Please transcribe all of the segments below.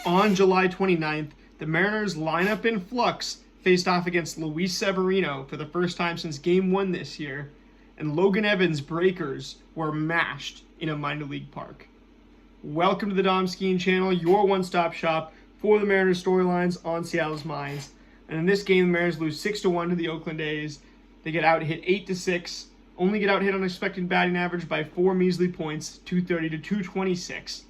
On July 29th, the Mariners lineup in Flux faced off against Luis Severino for the first time since Game 1 this year, and Logan Evans' Breakers were mashed in a minor league park. Welcome to the Dom Skiing Channel, your one-stop shop for the Mariners storylines on Seattle's minds. And in this game, the Mariners lose 6-1 to the Oakland A's. They get out hit 8-6, only get out hit on expected batting average by 4 measly points, 230 to 226.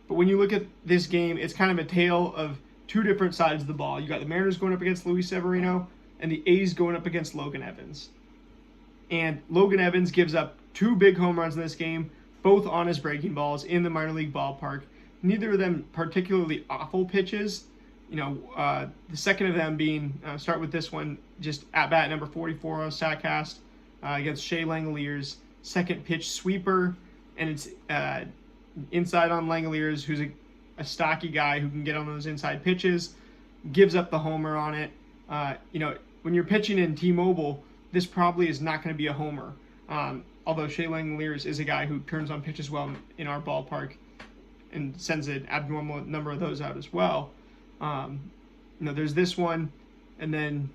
But when you look at this game, it's kind of a tale of two different sides of the ball. You got the Mariners going up against Luis Severino, and the A's going up against Logan Evans. And Logan Evans gives up 2 big home runs in this game, both on his breaking balls in the minor league ballpark. Neither of them particularly awful pitches. The second of them being, start with this one, just at bat number 44 on StatCast against Shea Langeliers' second pitch sweeper, and it's inside on Langeliers, who's a stocky guy who can get on those inside pitches, gives up the homer on it. When you're pitching in T-Mobile, this probably is not going to be a homer. Although Shea Langeliers is a guy who turns on pitches well in our ballpark and sends an abnormal number of those out as well. There's this one, and then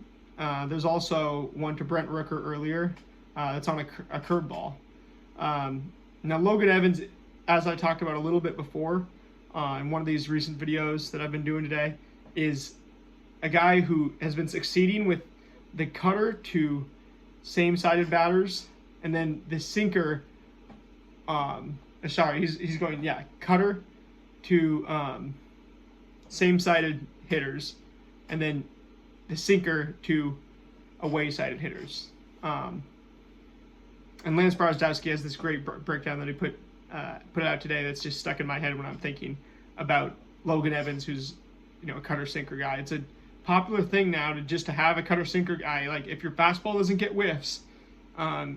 there's also one to Brent Rooker earlier. That's on a curveball. Now Logan Evans, as I talked about a little bit before in one of these recent videos that I've been doing today, is a guy who has been succeeding with the cutter to same-sided batters, and then the sinker, he's going, cutter to same-sided hitters, and then the sinker to away-sided hitters. And Lance Barozdowski has this great breakdown that he put out today that's just stuck in my head when I'm thinking about Logan Evans, who's a cutter sinker guy. It's a popular thing now to have a cutter sinker guy. Like, if your fastball doesn't get whiffs,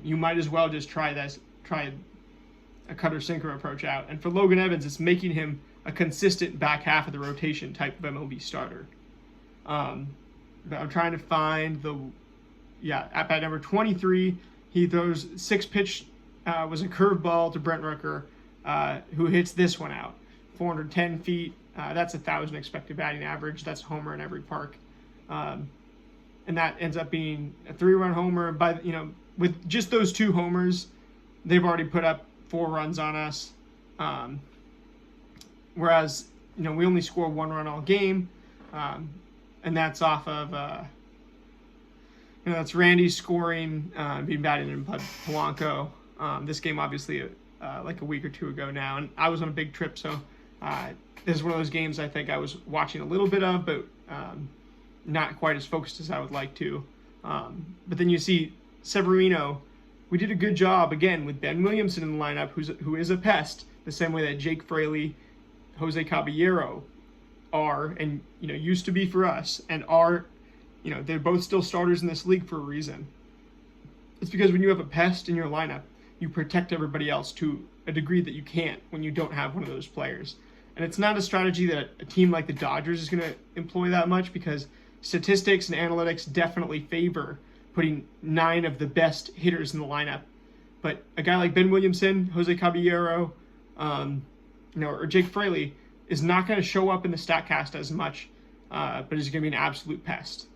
you might as well just try a cutter sinker approach out. And for Logan Evans, it's making him a consistent back half of the rotation type of MLB starter. But I'm trying to find at bat number 23, he throws 6-pitch, was a curveball to Brent Rooker, who hits this one out. 410 feet, that's 1,000 expected batting average. That's a homer in every park. And that ends up being a 3-run homer. With just those 2 homers, they've already put up 4 runs on us. Whereas, we only score 1 run all game. And that's off of, that's Randy scoring, being batted in Bud Polanco. This game, obviously, like a week or 2 ago now. And I was on a big trip, so this is one of those games I think I was watching a little bit of, but not quite as focused as I would like to. But then you see Severino. We did a good job, again, with Ben Williamson in the lineup, who is a pest, the same way that Jake Fraley, Jose Caballero are, and used to be for us, and are, they're both still starters in this league for a reason. It's because when you have a pest in your lineup, you protect everybody else to a degree that you can't when you don't have one of those players. And it's not a strategy that a team like the Dodgers is going to employ that much, because statistics and analytics definitely favor putting 9 of the best hitters in the lineup. But a guy like Ben Williamson, Jose Caballero, or Jake Fraley is not going to show up in the StatCast as much, but is going to be an absolute pest.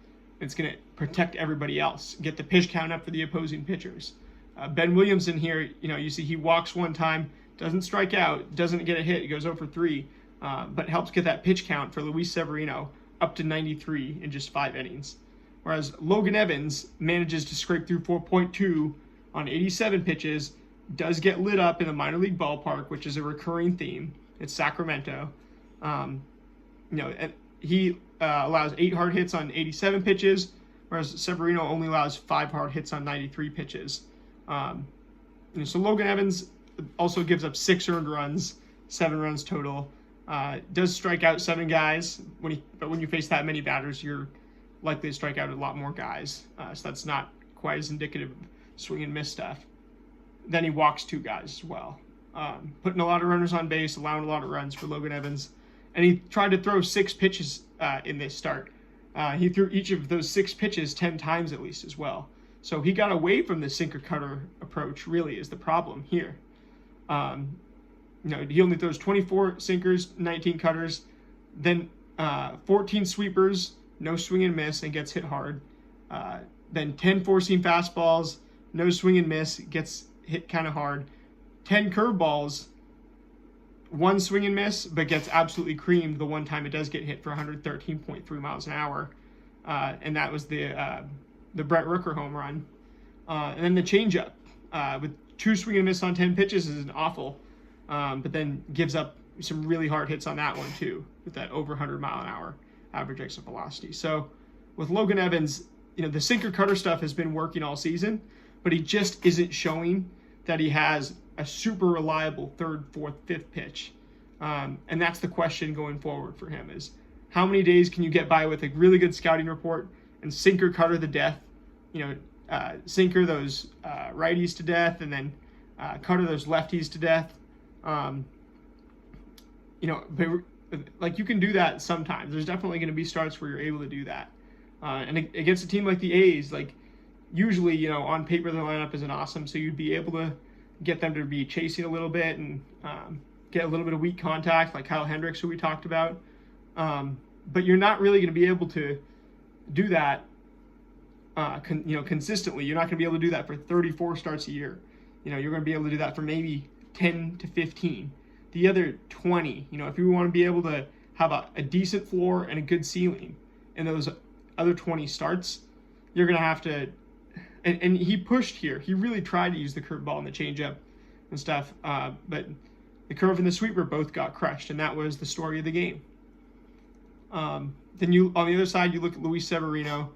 It's going to protect everybody else, get the pitch count up for the opposing pitchers. Ben Williamson here, you see he walks 1 time, doesn't strike out, doesn't get a hit, he goes 0 for 3, but helps get that pitch count for Luis Severino up to 93 in just 5 innings. Whereas Logan Evans manages to scrape through 4.2 on 87 pitches, does get lit up in the minor league ballpark, which is a recurring theme. It's Sacramento. He allows 8 hard hits on 87 pitches, whereas Severino only allows 5 hard hits on 93 pitches. So Logan Evans also gives up 6 earned runs, 7 runs total. Does strike out 7 guys, but when you face that many batters, you're likely to strike out a lot more guys. So that's not quite as indicative of swing and miss stuff. Then he walks 2 guys as well. Putting a lot of runners on base, allowing a lot of runs for Logan Evans. And he tried to throw 6 pitches in this start. He threw each of those 6 pitches 10 times at least as well. So he got away from the sinker cutter approach, really, is the problem here. He only throws 24 sinkers, 19 cutters. Then 14 sweepers, no swing and miss, and gets hit hard. Then 10 four-seam fastballs, no swing and miss, gets hit kind of hard. 10 curveballs, one swing and miss, but gets absolutely creamed the one time it does get hit for 113.3 miles an hour. And that was the Brett Rooker home run. And then the changeup with 2 swing and miss on 10 pitches is awful, but then gives up some really hard hits on that one too, with that over 100 mile an hour average exit velocity. So with Logan Evans, the sinker cutter stuff has been working all season, but he just isn't showing that he has a super reliable third, fourth, fifth pitch. And that's the question going forward for him is how many days can you get by with a really good scouting report and sinker cutter the death, sinker those righties to death and then cutter those lefties to death. But like you can do that sometimes. There's definitely going to be starts where you're able to do that. And against a team like the A's, like usually, on paper their lineup isn't awesome, so you'd be able to get them to be chasing a little bit and get a little bit of weak contact, like Kyle Hendricks, who we talked about. But you're not really going to be able to do that, consistently. You're not going to be able to do that for 34 starts a year. You're going to be able to do that for maybe 10 to 15. The other 20, if you want to be able to have a decent floor and a good ceiling in those other 20 starts, you're going to have to, and he pushed here. He really tried to use the curveball and the changeup and stuff, but the curve and the sweeper both got crushed, and that was the story of the game. Then on the other side, you look at Luis Severino,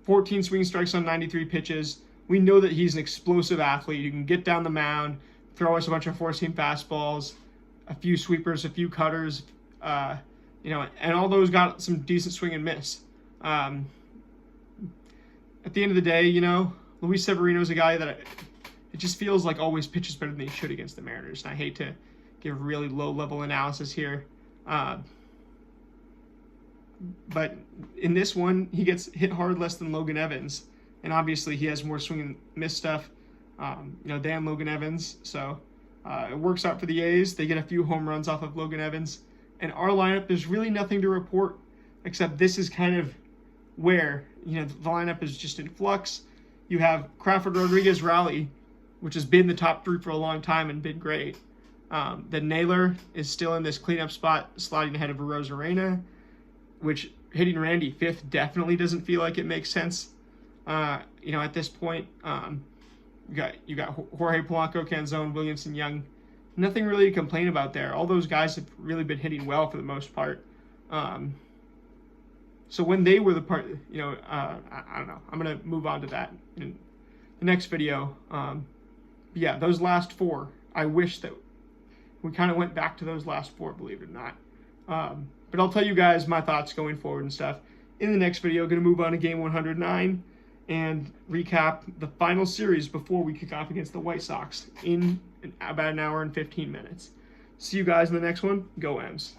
14 swing strikes on 93 pitches. We know that he's an explosive athlete. You can get down the mound, throw us a bunch of four-seam fastballs, a few sweepers, a few cutters, and all those got some decent swing and miss. At the end of the day, Luis Severino is a guy that it just feels like always pitches better than he should against the Mariners. And I hate to give really low-level analysis here. But in this one, he gets hit hard less than Logan Evans. And obviously he has more swing and miss stuff, than Logan Evans. So it works out for the A's. They get a few home runs off of Logan Evans. And our lineup, there's really nothing to report, except this is kind of where, the lineup is just in flux. You have Crawford, Rodriguez, Raleigh, which has been the top 3 for a long time and been great. Then Naylor is still in this cleanup spot, sliding ahead of Rosarena, which hitting Randy 5th definitely doesn't feel like it makes sense. At this point, you got Jorge Polanco, Canzone, Williamson, Young. Nothing really to complain about there. All those guys have really been hitting well for the most part. So when they were the part, I don't know. I'm gonna move on to that in the next video. Yeah, those last 4. I wish that we kind of went back to those last 4, believe it or not. But I'll tell you guys my thoughts going forward and stuff in the next video. Going to move on to game 109 and recap the final series before we kick off against the White Sox in about an hour and 15 minutes. See you guys in the next one. Go M's.